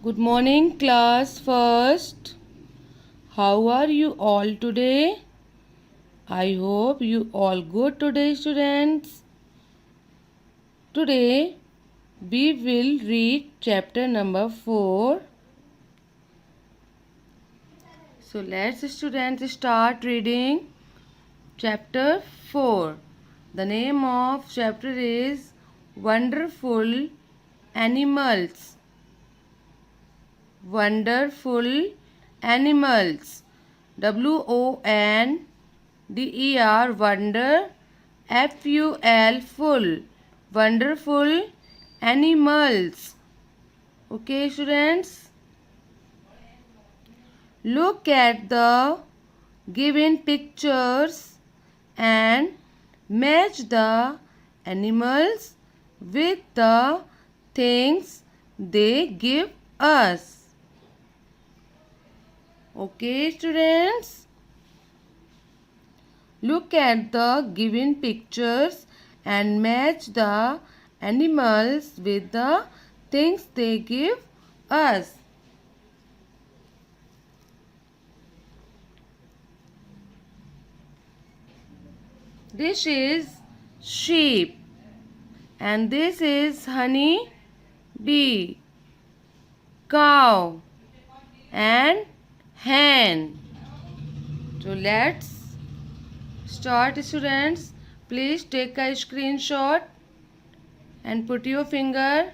Good morning, class first. How are you all today? I hope you all good today, students. Today we will read chapter number 4. So let's students start reading chapter 4. The name of chapter is Wonderful Animals. Wonderful Animals. WONDER wonder, FUL full, wonderful animals. Okay, students, look at the given pictures and match the animals with the things they give us. Okay, students, look at the given pictures and match the animals with the things they give us. This is sheep and this is honey bee, cow and hen. So let's start, students. Please take a screenshot and put your finger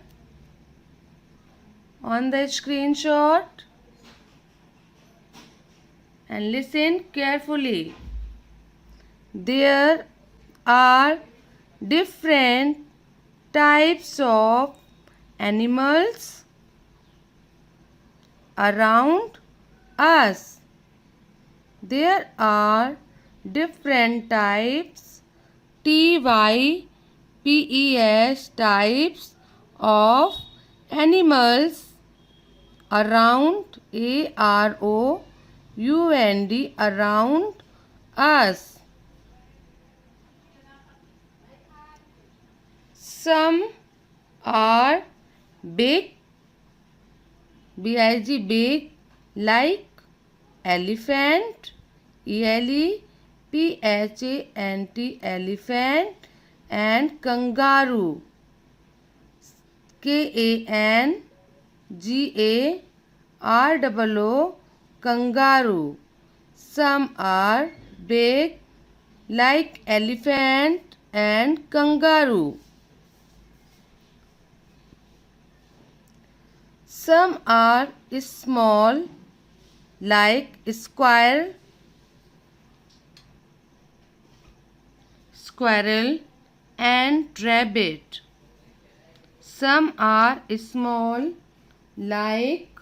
on the screenshot and listen carefully. There are different types of animals around us. There are different types, TYPES, types of animals around, AROUND, around us. Some are big, big, like elephant, ELEPHANT, elephant, and kangaroo, KANGAROO, kangaroo. Some are big like elephant and kangaroo. Some are small like squirrel and rabbit. Some are small like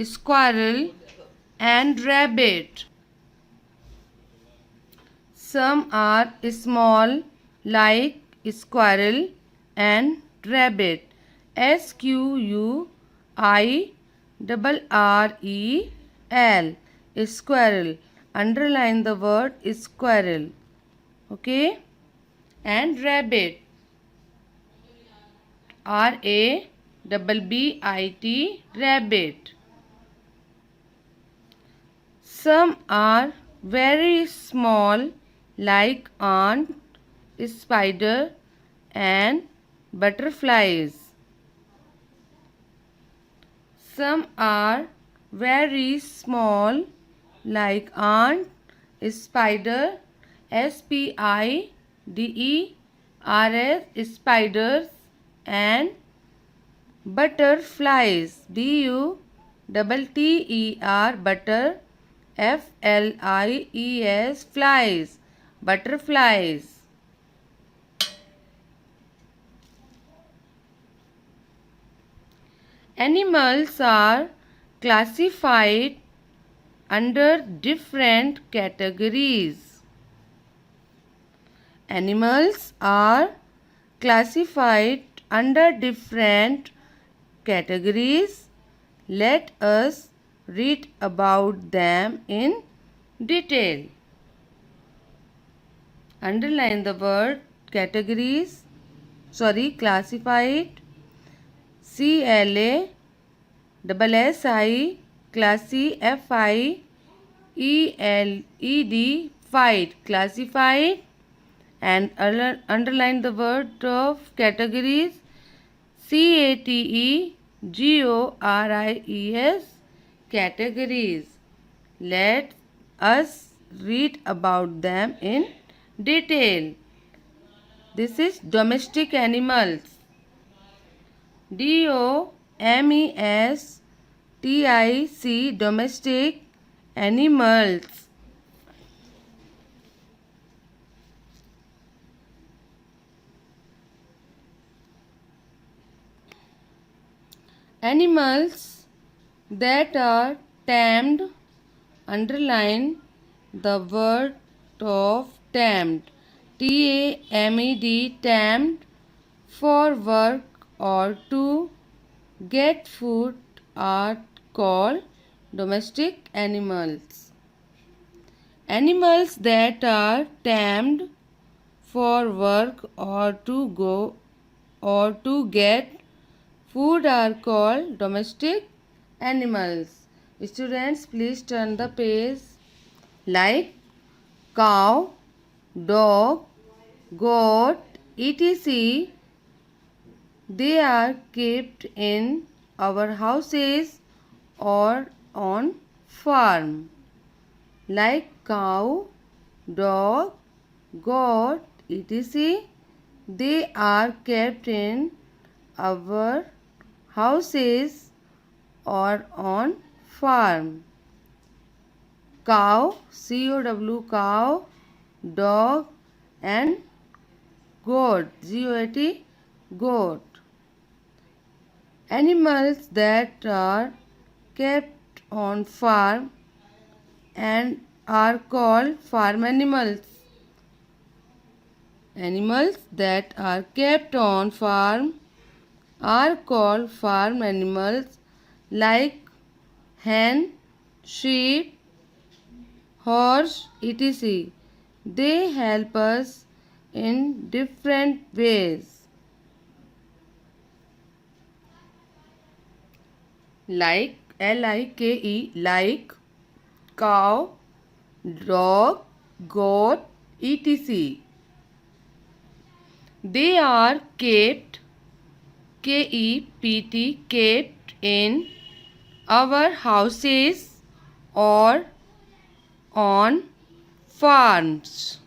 squirrel and rabbit. Some are small like squirrel and rabbit. SQUIRREL, squirrel. Underline the word squirrel. Okay? And rabbit, RABBIT, rabbit. Some are very small like ant, spider and butterflies. Some are very small like ant, spider, SPIDERS, spiders and butterflies, BUTTER, butter, FLIES, flies, butterflies. Animals are classified under different categories. Animals are classified under different categories. Let us read about them in detail. Underline the word classified, CLA double SI, classy, FIELED, fight, classified, and underline the word of categories, CATEGORIES, categories. Let us read about them in detail. This is domestic animals. DOMESTIC, domestic animals. Animals that are tamed, underline the word of tamed, TAMED, tamed, for work or to get food are called domestic animals. Animals that are tamed for work or to get food are called domestic animals. Students, please turn the page. Like cow, dog, goat, etc. They are kept in our houses or on farm. Like cow, dog, goat, etc. They are kept in our houses or on farm. Cow, COW, cow, dog, and goat, GOAT, goat. Animals that are kept on farm and are called farm animals. Animals that are kept on farm are called farm animals, like hen, sheep, horse, etc. They help us in different ways. Like LIKE, like cow, dog, goat, etc. They are kept, KEPT, kept in our houses or on farms.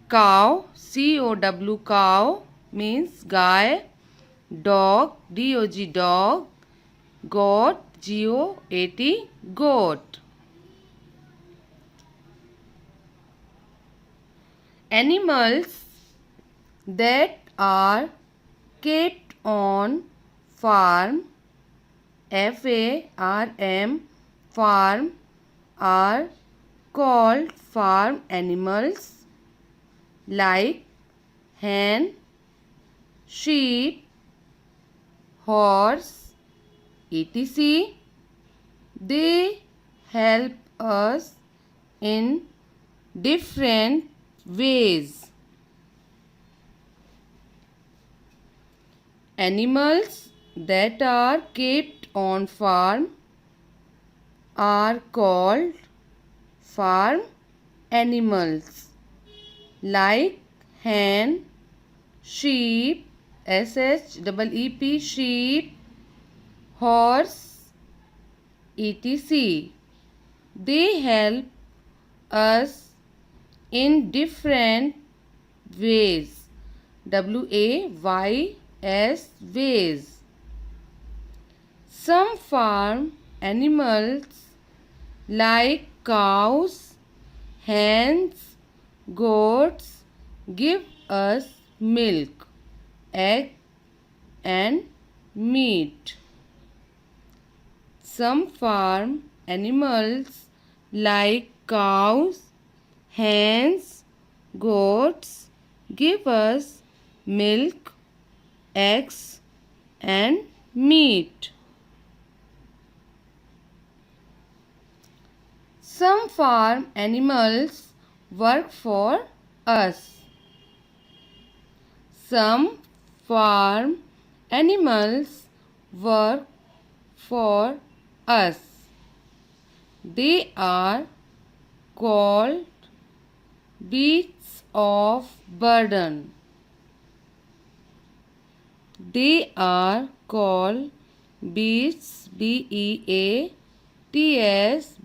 Cow, COW, cow, means guy. Dog, DOG, dog. Goat, GOAT, goat. Animals that are kept on farm, FARM, farm, are called farm animals, like hen, sheep, horse, etc. They help us in different ways. Animals that are kept on farm are called farm animals, like hen, sheep, SHEEP, sheep, horse, etc. They help us in different ways. WAYS, ways. Some farm animals like cows, hens, goats give us milk, egg, and meat. Some farm animals like cows, hens, goats give us milk, eggs, and meat. Some farm animals work for us. Some farm animals work for us. They are called beasts of burden. They are called beasts, B-E-A-T-S,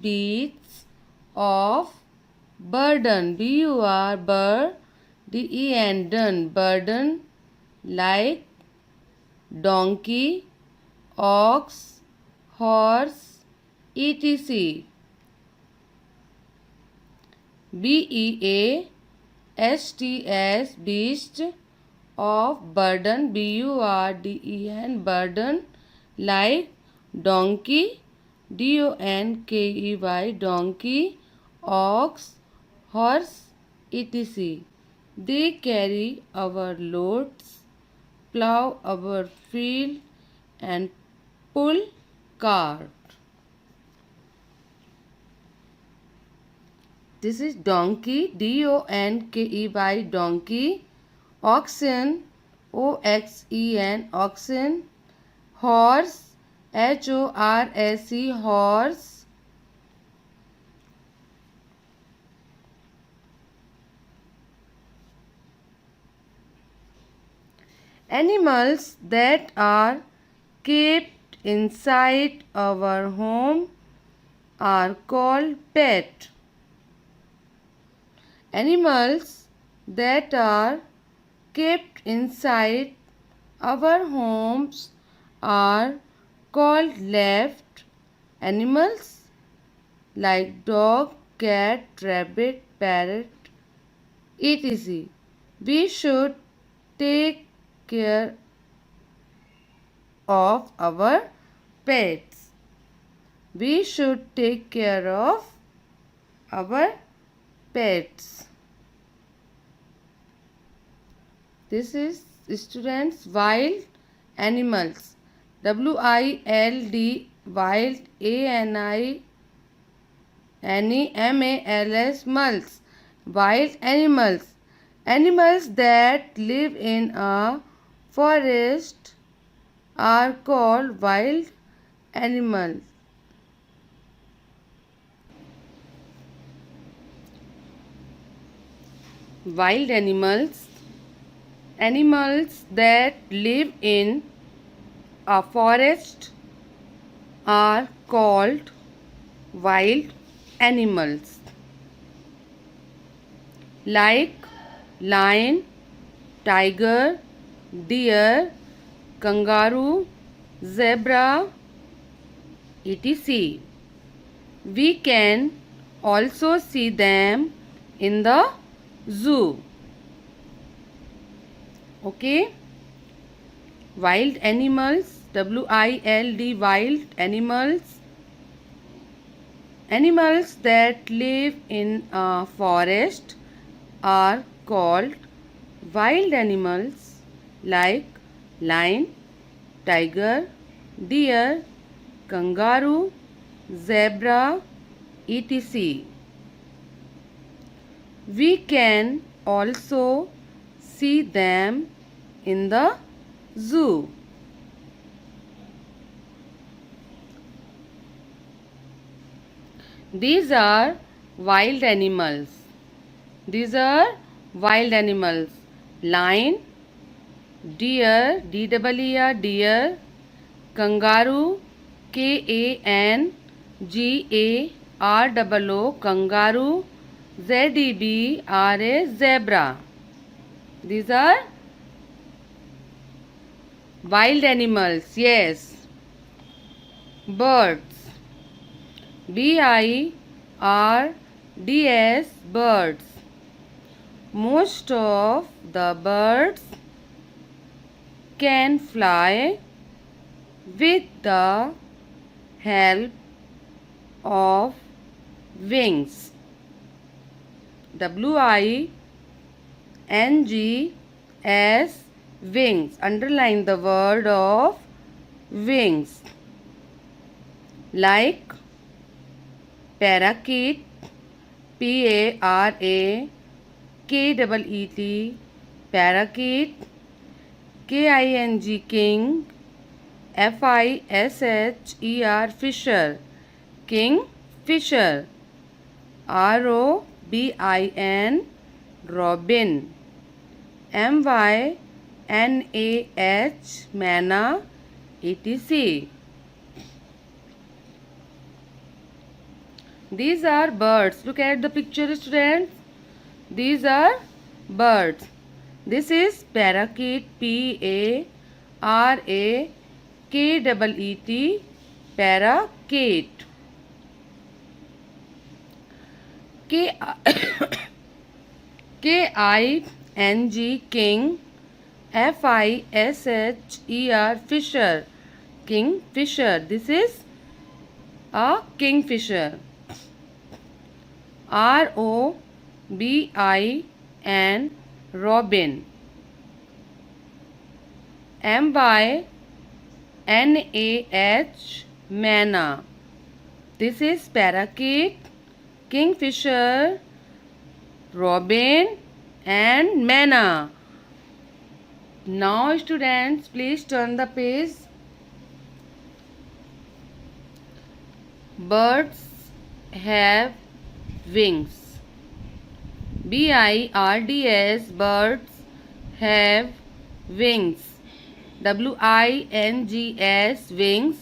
beasts of burden, B-U-R, D-E-N, done, burden, like donkey, ox, horse, etc. B-E-A-S-T-S, beast of burden, B-U-R-D-E-N, burden, like donkey, D-O-N-K-E-Y, donkey, ox, horse, etc. They carry our loads, plow our field, and pull cart. This is donkey, D-O-N-K-E-Y, donkey, oxen, O-X-E-N, oxen, horse, H-O-R-S-E, horse, animals that are kept inside our home are called pet. Animals that are kept inside our homes are called left. Animals like dog, cat, rabbit, parrot, etc. We should take care of our pets. We should take care of our pets. This is students wild animals. W-I-L-D, wild, A-N-I-M-A-L-S, mals, wild animals. Animals that live in a forest are called wild animals. Wild animals. Animals that live in a forest are called wild animals. Like lion, tiger, deer, kangaroo, zebra, etc. We can also see them in the zoo. Okay, wild animals, W-I-L-D, wild animals. Animals that live in a forest are called wild animals, like lion, tiger, deer, kangaroo, zebra, etc. We can also see them in the zoo. These are wild animals. These are wild animals. Lion, deer, D-E-E-R, deer, kangaroo, K-A-N-G-A-R-O-O, kangaroo, Z-E-B-R-A, zebra. These are wild animals. Yes. Birds. B-I-R-D-S, birds. Most of the birds can fly with the help of wings. W-I-N-G-S, wings. Underline the word of wings. Like parakeet, P-A-R-A-K-E-E-T, parakeet, K-I-N-G, king, Fisher, fisher. King, fisher. Robin, robin. Mynah, manna, etc. These are birds. Look at the picture, students. These are birds. This is parakeet, Parakeet, parakeet. King, king. Fisher, fisher. King, fisher. This is a kingfisher. Robin, robin. Mynah, manna. This is parakeet, kingfisher, robin and manna. Now students, please turn the page. Birds have wings. Birds, birds have wings. Wings, wings.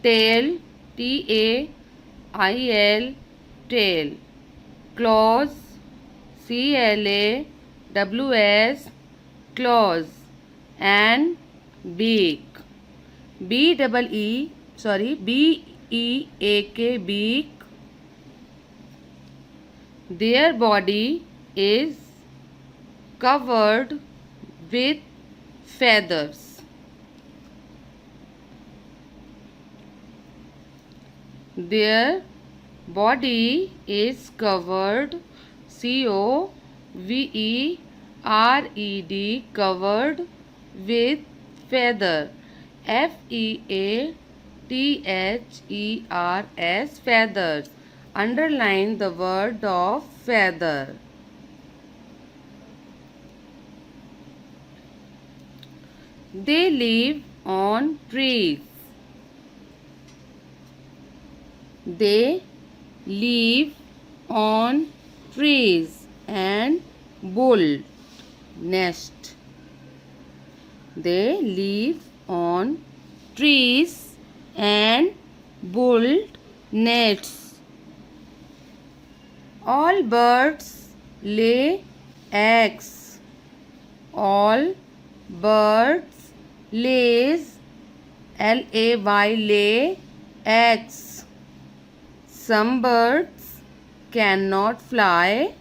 Tail, tail, tail. Claws, claws, claws. And beak, beak. Beak. Their body is covered with feathers. Their body is covered, covered, covered with feather, feathers, feathers. Underline the word of feather. They live on trees. They live on trees and build nest. They live on trees and build nests. All birds lay eggs. All birds lays, lay eggs. Some birds cannot fly,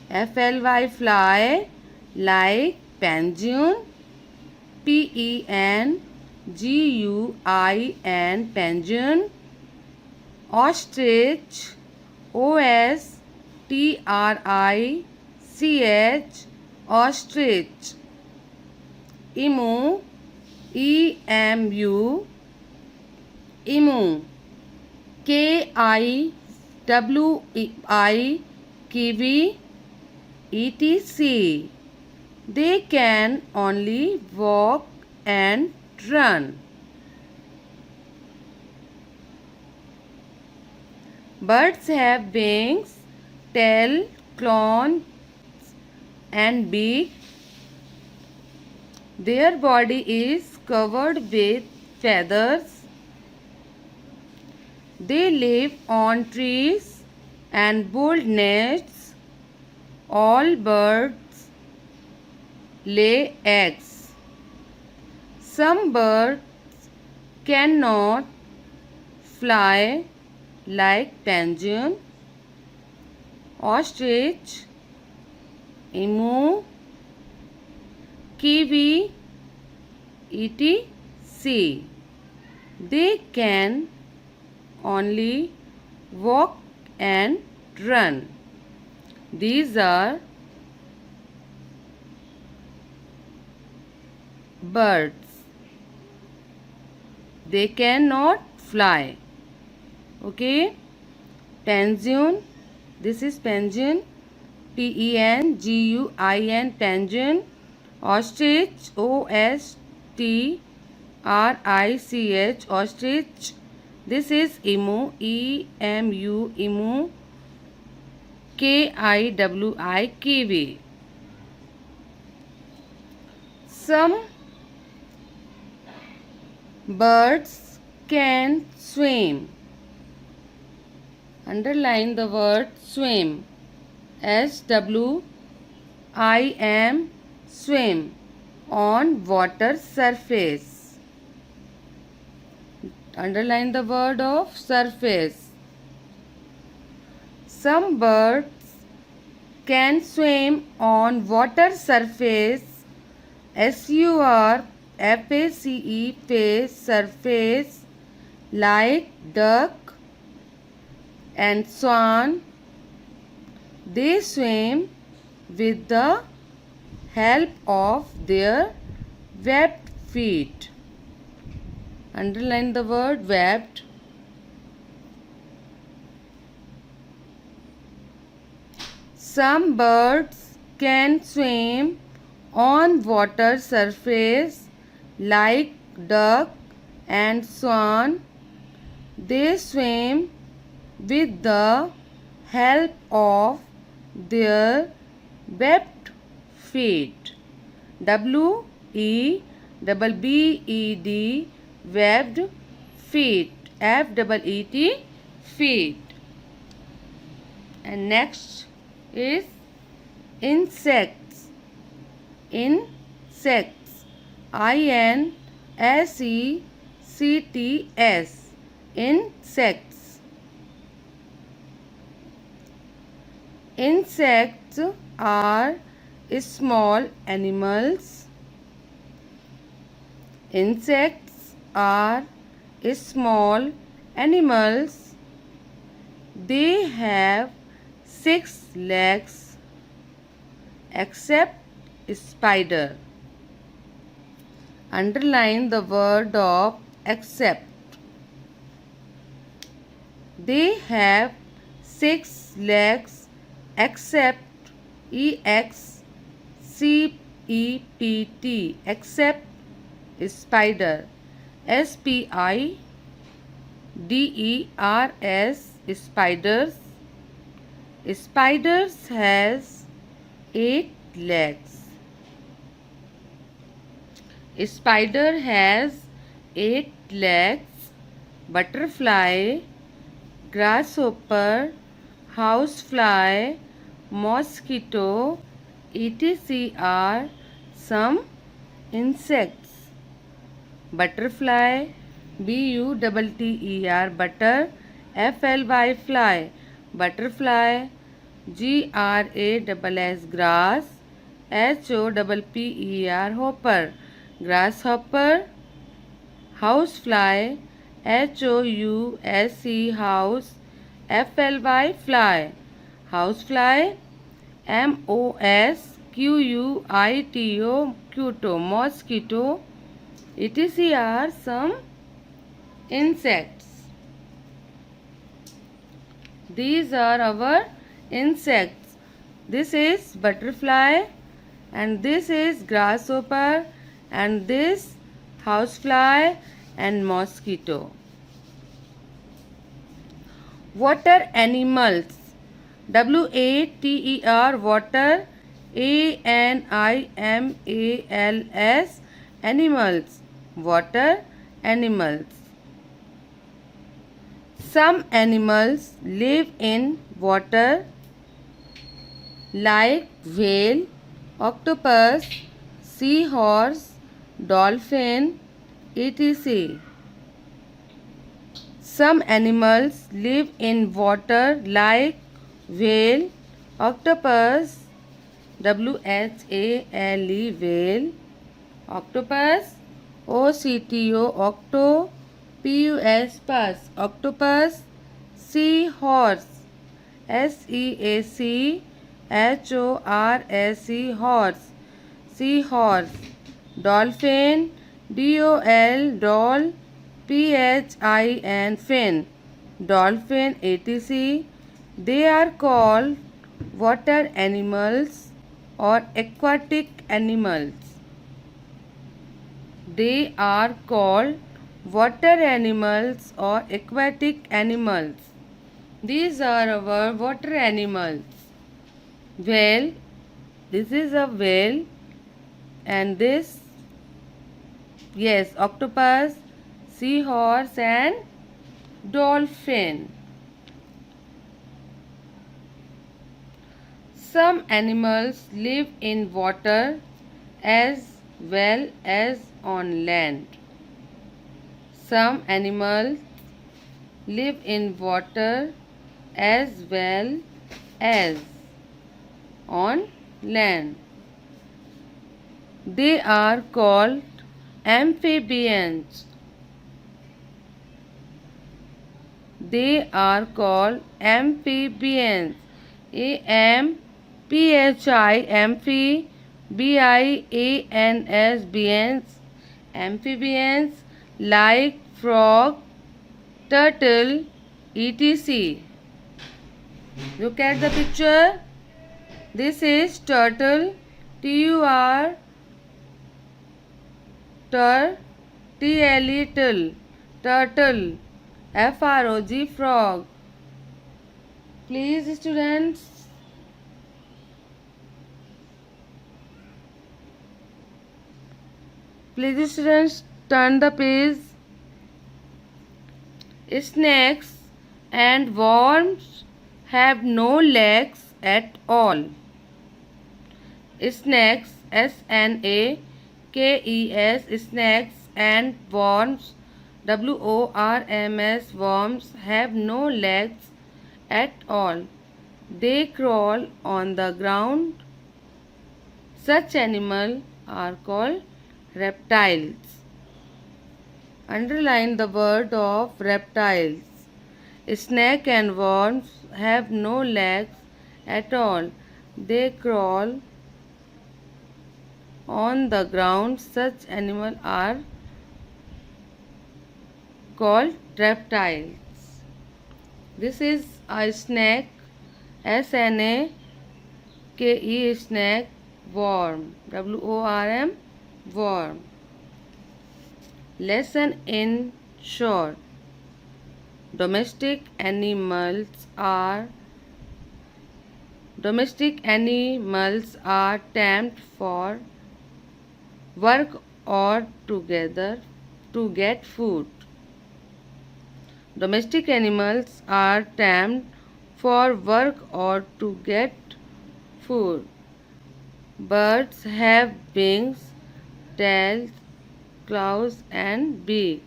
fly, like penguin, penguin, penguin. Ostrich, ostrich, ostrich. Emu, emu, emu. Kiwi, kiwi, etc. They can only walk and run. Birds have wings, tail, claws and beak. Their body is covered with feathers. They live on trees and build nests. All birds lay eggs. Some birds cannot fly, like penguin, ostrich, emu, kiwi, etc. They can only walk and run. These are birds. They cannot fly. Okay. Penguin. This is penguin. penguin. Penguin. Ostrich. R-I-C-H, ostrich. This is emu, E-M-U, emu. K-I-W-I, kiwi. Some birds can swim. Underline the word swim. S-W-I-M, swim, on water surface. Underline the word of surface. Some birds can swim on water surface. S-U-R-F-A-C-E, face, surface, like duck and swan. They swim with the help of their webbed feet. Underline the word webbed. Some birds can swim on water surface like duck and swan. They swim with the help of their webbed feet. W-E-B-B-E-D, webbed feet. F-E-E-T, feet. And next is insects. Insects. I-N-S-E-C-T-S. Insects. Insects are small animals. Insects are small animals. They have 6 legs except spider. Underline the word of except. They have 6 legs except, E-X-C-E-P-T, except spider. S-P-I-D-E-R-S, spiders. Spiders has 8 legs. Spider has 8 legs. Butterfly, grasshopper, housefly, mosquito, etc. are some insects. Butterfly, B-U-T-T-E-R, butter, F-L-Y, fly. Butterfly, G-R-A-S-S, grass, H-O-P-P-E-R, hopper. Grasshopper. Housefly, H-O-U-S-E, house, F-L-Y, fly. Housefly, M-O-S-Q-U-I-T-O, Quito, mosquito, etc. are some insects. These are our insects. This is butterfly, and this is grasshopper, and this housefly and mosquito. Water animals. W-A-T-E-R, water, A-N-I-M-A-L-S, animals. Water animals. Some animals live in water like whale, octopus, seahorse, dolphin, etc. Some animals live in water like whale, octopus, W-H-A-L-E, whale, octopus, O-C-T-O, octo, P-U-S, pus, octopus, seahorse, S-E-A-C-H-O-R-S-E, horse, seahorse, dolphin, D-O-L, doll, P-H-I-N, fin, dolphin, etc. They are called water animals or aquatic animals. They are called water animals or aquatic animals. These are our water animals. Whale, this is a whale, and this, yes, octopus, seahorse, and dolphin. Some animals live in water as well as on land. Some animals live in water as well as on land. They are called amphibians. They are called amphibians. A-M-P-H-I, amphi, B-I-A-N-S, bians. Amphibians like frog, turtle, etc. Look at the picture. This is turtle, T-U-R, T-L-E, turtle, F-R-O-G, frog. Please, students, turn the page. Snakes and worms have no legs at all. Snakes, S-N-A-K-E-S, snakes and worms, W-O-R-M-S, worms have no legs at all. They crawl on the ground. Such animals are called reptiles. Underline the word of reptiles. Snake and worms have no legs at all. They crawl on the ground. Such animals are called reptiles. This is a snake, S-N-A-K-E, snake, worm, W-O-R-M, worm. Lesson in short. Domestic animals are tamed for work or together to get food. Domestic animals are tamed for work or to get food. Birds have wings, tails, claws, and beak.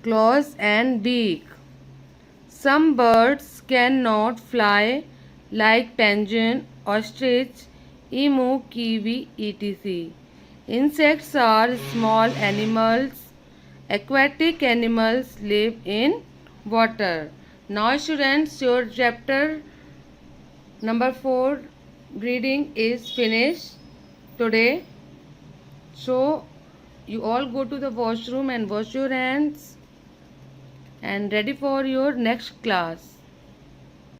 Claws and beak. Some birds cannot fly like penguin, ostrich, emu, kiwi, etc. Insects are small animals. Aquatic animals live in water. Now students, your chapter number 4 reading is finished today. So you all go to the washroom and wash your hands and ready for your next class.